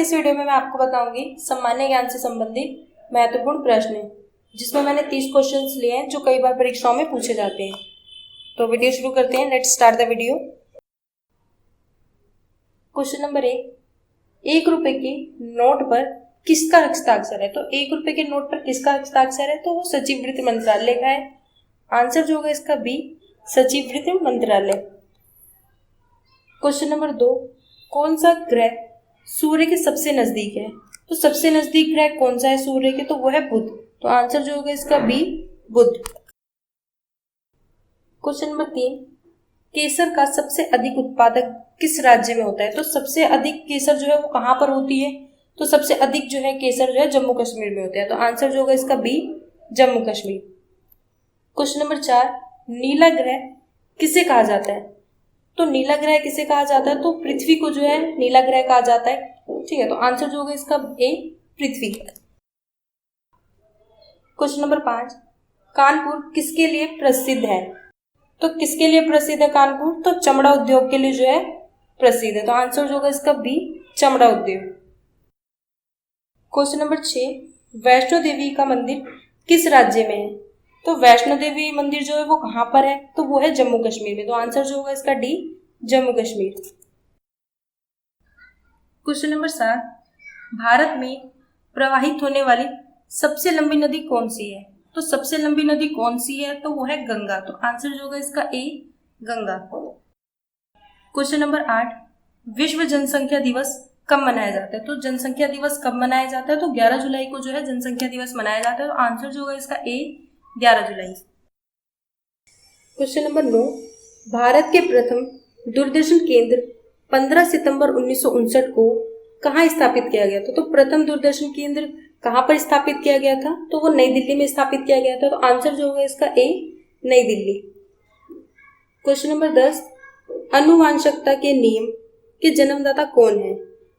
इस वीडियो में मैं आपको बताऊंगी सामान्य ज्ञान से संबंधित महत्वपूर्ण प्रश्न, जिसमें मैंने 30 क्वेश्चंस लिए हैं जो कई बार परीक्षाओं में पूछे जाते हैं। तो वीडियो शुरू करते हैं। Let's start the video. Question number 1 रुपए के नोट पर किसका हस्ताक्षर है? तो 1 रुपए के नोट पर किसका हस्ताक्षर है? तो वो सचिव वित्त मंत्रालय का है। आंसर जो होगा इसका बी, सचिव वित्त मंत्रालय। क्वेश्चन नंबर 2, कौन सा ग्रह सूर्य के सबसे नजदीक है? तो सबसे नजदीक ग्रह कौन सा है सूर्य के? तो वो है बुध। तो आंसर जो होगा इसका बी, बुध। क्वेश्चन नंबर 3, केसर का सबसे अधिक उत्पादक किस राज्य में होता है? तो सबसे अधिक केसर जो है वो कहाँ पर होती है? तो सबसे अधिक जो है केसर जो है जम्मू कश्मीर में होता है। तो आंसर जो होगा इसका B, Jammu Kashmir. Question number 4, नीला ग्रह किसे कहा जाता है? तो नीला ग्रह किसे कहा जाता है? तो पृथ्वी को जो है नीला ग्रह कहा जाता है। ठीक है, तो आंसर जो होगा इसका ए, पृथ्वी। क्वेश्चन नंबर 5, कानपुर किसके लिए प्रसिद्ध है? तो किसके लिए प्रसिद्ध है कानपुर? तो चमड़ा उद्योग के लिए जो है प्रसिद्ध है। तो आंसर जो होगा इसका बी, चमड़ा उद्योग। क्वेश्चन नंबर 6, वैष्णो देवी का मंदिर किस राज्य में है? तो वैष्णो देवी मंदिर जो है वो कहाँ पर है? तो वो है जम्मू कश्मीर में। तो आंसर जो होगा इसका D, Jammu Kashmir. Question number 7, Bharat में प्रवाहित होने वाली सबसे लंबी नदी कौन सी है? तो सबसे लंबी नदी कौन सी है? तो वो है गंगा। तो आंसर जो होगा इसका ए, गंगा। क्वेश्चन नंबर 8, विश्व जनसंख्या दिवस कब मनाया जाता है? तो जनसंख्या दिवस कब मनाया जाता है? तो 11 जुलाई को जो है जनसंख्या दिवस मनाया जाता है। तो आंसर जो होगा इसका ए, 11 जुलाई। क्वेश्चन नंबर 9, भारत के प्रथम दूरदर्शन केंद्र 15 सितंबर 1959 को कहाँ स्थापित किया गया था? तो प्रथम दूरदर्शन केंद्र कहाँ पर स्थापित किया गया था? तो वो नई दिल्ली में स्थापित किया गया था। तो आंसर जो होगा इसका ए, नई दिल्ली। क्वेश्चन नंबर 10, आनुवंशिकता के नियम के जन्मदाता कौन है?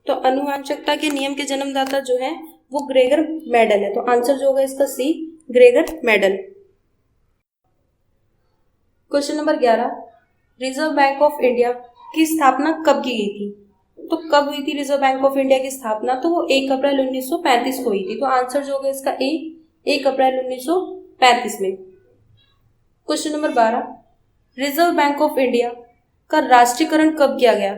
तो आनुवंशिकता के नियम के जन्मदाता जो है वो ग्रेगर मेंडल है। तो आंसर जो होगा इसका C, Gregor Mendel. Question number 11, Reserve Bank of India की स्थापना कब की गई थी? तो कब हुई थी रिजर्व बैंक ऑफ इंडिया की स्थापना? तो वो 1 अप्रैल 1935 को हुई थी। तो आंसर जो होगा इसका ए, 1 अप्रैल 1935 में। Question number 12, reserve Bank of India का राष्ट्रीयकरण कब किया गया?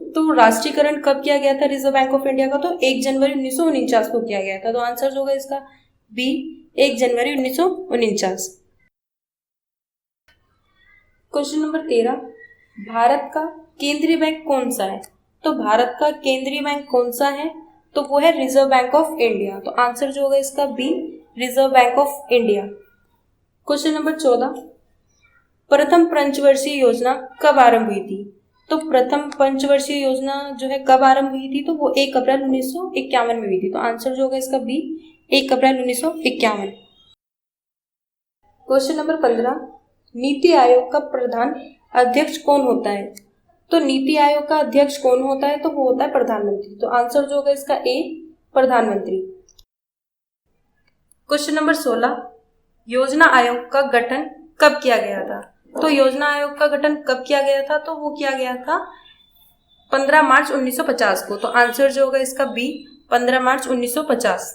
तो राष्ट्रीयकरण कब किया गया था रिजर्व बैंक ऑफ इंडिया का? तो 1 जनवरी 1949 को किया गया था। तो आंसर जो होगा इसका बी, 1 जनवरी 1949। क्वेश्चन नंबर 13, भारत का केंद्रीय बैंक कौन सा है? तो भारत का केंद्रीय बैंक कौन सा है? तो वो है रिजर्व बैंक ऑफ इंडिया। तो आंसर जो होगा इसका B, Reserve Bank of India. Question number 14, प्रथम पंचवर्षीय योजना कब आरंभ हुई थी? तो प्रथम पंचवर्षीय योजना जो है कब आरंभ हुई थी? तो वो 1 अप्रैल 1951 में हुई थी। तो आंसर जो होगा इसका बी, 1 अप्रैल 1951। क्वेश्चन नंबर 15, नीति आयोग का प्रधान अध्यक्ष कौन होता है? तो नीति आयोग का अध्यक्ष कौन होता है? तो वो होता है प्रधानमंत्री। तो आंसर जो होगा इसका ए, प्रधानमंत्री। क्वेश्चन नंबर 16, योजना आयोग का गठन कब किया गया था? तो योजना आयोग का गठन कब किया गया था? तो वो किया गया था 15 मार्च 1950 को। तो आंसर जो होगा इसका बी, 15 मार्च 1950।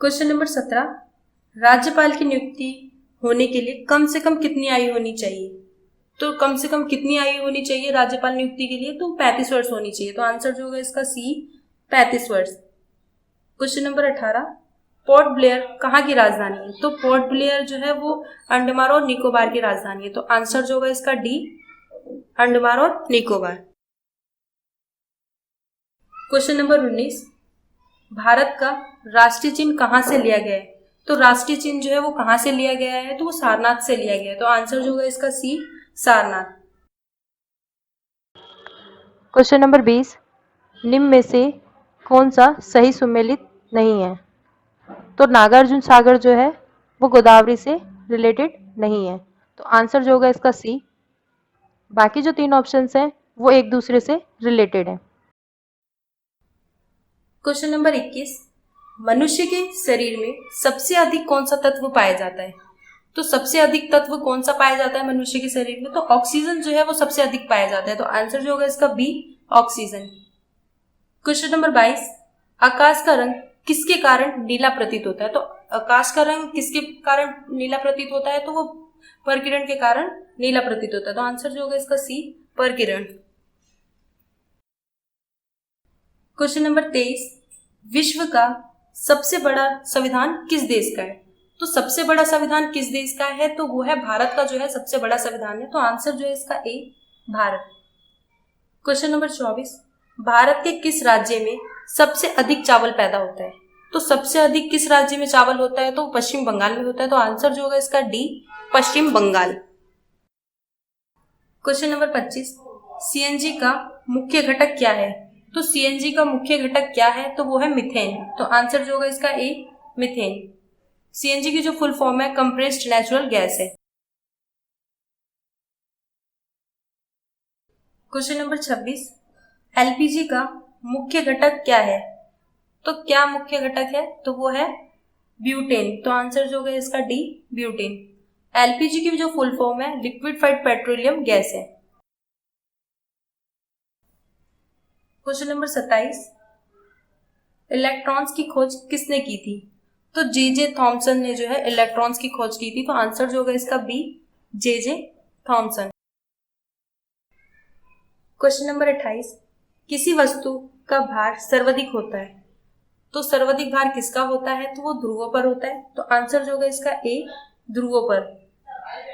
क्वेश्चन नंबर 17, राज्यपाल की नियुक्ति होने के लिए कम से कम कितनी आयु होनी चाहिए? तो कम से कम कितनी आयु होनी चाहिए राज्यपाल नियुक्ति के लिए? तो 35 वर्ष होनी चाहिए। तो आंसर जो होगा इसका सी, 35 वर्ष। क्वेश्चन नंबर 18, पोर्ट ब्लेयर कहाँ की राजधानी है? तो पोर्ट ब्लेयर जो है वो अंडमान और निकोबार की राजधानी है। तो आंसर जो होगा इसका डी, अंडमान और निकोबार। क्वेश्चन नंबर 19, भारत का राष्ट्रीय चिन्ह कहाँ से लिया गया है? तो राष्ट्रीय चिन्ह जो है वो कहाँ से लिया गया है? तो वो सारनाथ से लिया गया है। तो आंसर जो होगा इसका सी, सारनाथ। क्वेश्चन नंबर 20, निम्न में से कौन सा सही सुमेलित नहीं है? तो नागार्जुन सागर जो है वो गोदावरी से रिलेटेड नहीं है। तो आंसर जो होगा इसका सी। बाकी जो 3 ऑप्शंस हैं वो एक दूसरे से रिलेटेड है। क्वेश्चन नंबर 21, मनुष्य के शरीर में सबसे अधिक कौन सा तत्व पाया जाता है? तो सबसे अधिक तत्व कौन सा पाया जाता है मनुष्य के शरीर में? तो ऑक्सीजन जो है वो सबसे अधिक पाया जाता है। तो आंसर जो होगा इसका बी, ऑक्सीजन। क्वेश्चन नंबर 22, आकाश का रंग किसके कारण नीला प्रतीत होता है? तो आकाश का रंग किसके कारण नीला प्रतीत होता है? तो वो परकिरण के कारण नीला प्रतीत होता है। तो आंसर जो होगा इसका सी, परकिरण। क्वेश्चन नंबर 23, विश्व का सबसे बड़ा संविधान किस देश का है? तो सबसे बड़ा संविधान किस देश का है? तो वो है भारत का जो है सबसे बड़ा संविधान है। तो आंसर जो है इसका ए, भारत। क्वेश्चन नंबर 24, भारत के किस राज्य में सबसे अधिक चावल पैदा होता है? तो सबसे अधिक किस राज्य में चावल होता है? तो पश्चिम बंगाल में होता है। तो आंसर जो होगा इसका डी, पश्चिम बंगाल। क्वेश्चन नंबर 25, सीएनजी का मुख्य घटक क्या है? तो सीएनजी का मुख्य घटक क्या है? तो वो है मीथेन। तो आंसर जो होगा इसका ए, मीथेन। सीएनजी की जो फुल फॉर्म है कंप्रेस्ड नेचुरल गैस है। क्वेश्चन नंबर 26, एलपीजी का मुख्य घटक क्या है? तो क्या मुख्य घटक है? तो वो है ब्यूटेन। तो आंसर जो होगा इसका डी, ब्यूटेन। एलपीजी की जो फुल फॉर्म है लिक्विफाइड पेट्रोलियम गैस है। क्वेश्चन नंबर 27, इलेक्ट्रॉन्स की खोज किसने की थी? तो जे थॉमसन ने जो है इलेक्ट्रॉन्स की खोज की थी। तो आंसर जो होगा इसका B, J Thomson. Question number 28, किसी वस्तु का भार सर्वाधिक होता है? तो सर्वाधिक भार किसका होता है? तो वो ध्रुवों पर होता है। तो आंसर जो होगा इसका ए, ध्रुवों पर।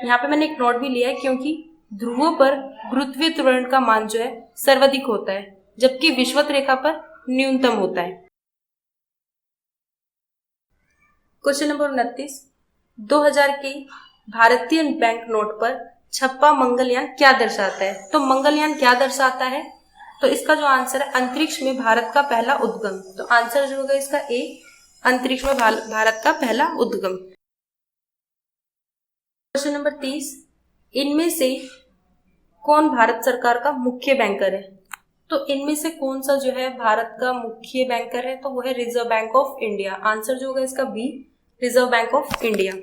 यहाँ पे मैंने एक नोट भी लिया है क्योंकि ध्रुवों पर गुरुत्वीय त्वरण का मान जो है सर्वाधिक होता है, जबकि विषुवत रेखा पर न्यूनतम होता है। क्वेश्चन नंबर 29, 2000 के भारतीय बैंक नोट पर छपा मंगलयान क्या दर्शाता है? तो मंगलयान क्या दर्शाता है? तो इसका जो आंसर है अंतरिक्ष में भारत का पहला उद्गम। तो आंसर जो होगा इसका ए, अंतरिक्ष में भारत का पहला उद्गम। क्वेश्चन नंबर 30, इनमें से कौन भारत सरकार का मुख्य बैंकर है? तो इनमें से कौन सा जो है भारत का मुख्य बैंकर है? तो वो है Reserve Bank of India. Answer जो होगा इसका B, Reserve Bank of India.